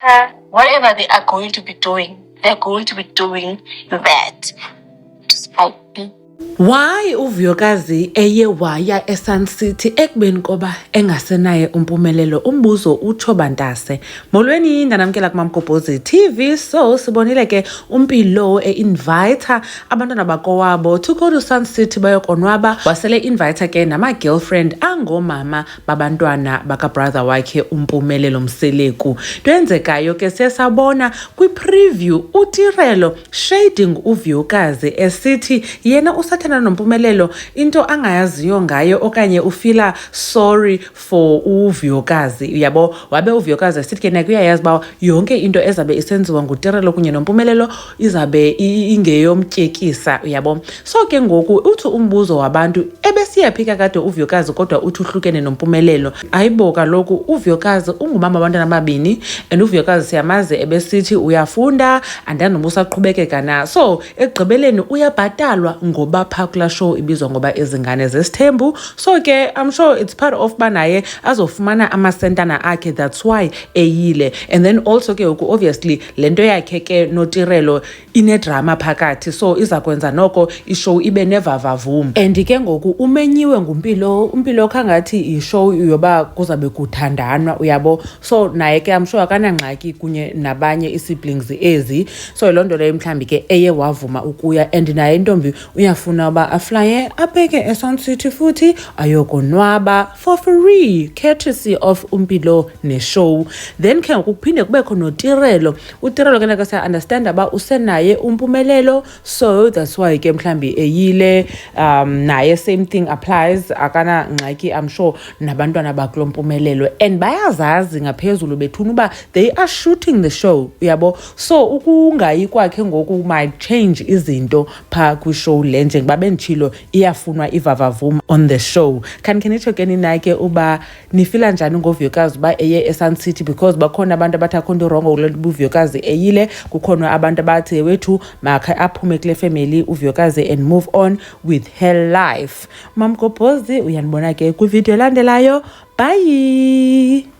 Whatever they are going to be doing, they're going to be doing that to spite me. Why uVuyokazi eye waya eSun City ekubeni koba engasenaye umpumelelo? Umbuzo utsho bantase. Molweni ndanamkela kuMamgobhozi TV. So sibonile ke uMpilo invite abantwana bakowabo to go to Sun City bayokonwaba. Wasele invite ke nama girlfriend angomama babantwana baka brother wakhe uMpumelelo Mseleku. Twenzekayo ke sesabona kwi preview uTirelo shading uVuyokazi esithi yena usathana noMpumelelo into angayaziyo ngayo okanye ufila sorry for uVuyokazi. Uyabo wabe uVuyokazi sithi ke nakuyayazi ba yonke into ezabe isenziwa nguTirelo kunye noMpumelelo izabe ingeyomtyekisa. Uyabo so ke ngoku uthi umbuzo wabantu ebesiyaphika kade uVuyokazi kodwa uthi uhlukene noMpumelelo. Ayibo kaloku uVuyokazi ungumama abantwana ababini and uVuyokazi siyamazi ebesithi uyafunda andanobusa qhubekeka na. So egqibeleni uyabhatalwa ngoba kula show ibizwa ngoba izingane zesithembu. So ke I'm sure it's part of banaye azofumana amasentana akhe, that's why eyile. And then also ke obviously lento yakhe ke noTirelo ine drama phakathi, so iza kwenza noko ishow ibe nevavavuma. And ke ngoku umenyiwe nguMpilo khangathi ishow yoba kuzabe kuthandanwa. Uyabo so naye ke I'm sure akanangxaki kunye nabanye isiblings ezi. So lonto le mhlambi ke eye wavuma ukuya, and naye intombi uyafuna ba aflye abheke eSun City futhi ayokonwaba for free courtesy of uMpilo neshow. Then ke ukuphinde kubekho noTirelo. uTirelo ke nake siya understand aba usenaye uMpumelelo, so that's why ke mhlambi eyile. Naye same thing applies, akana ngxaki I'm sure nabantwana bakulo Mpumelelo, and bayazazi ngaphezulu bethuna uba they are shooting the show. Uyabo so ukungayi kwakhe ngoku might change izinto pha ku show le njengoba benchilo iyafunwa ivavavuma on the show. Khanitsho ke ninake uba nifila njani ngoVuyokazi uba eye eSun City, because bakhona abantu abathi akho nto wrong ngolento uVuyokazi eyile, kukhona abantu abathi wethu makhe aphume kule family uVuyokazi and move on with her life. Mamgobhozi uyanibona ke kwi video elandelayo. Bye.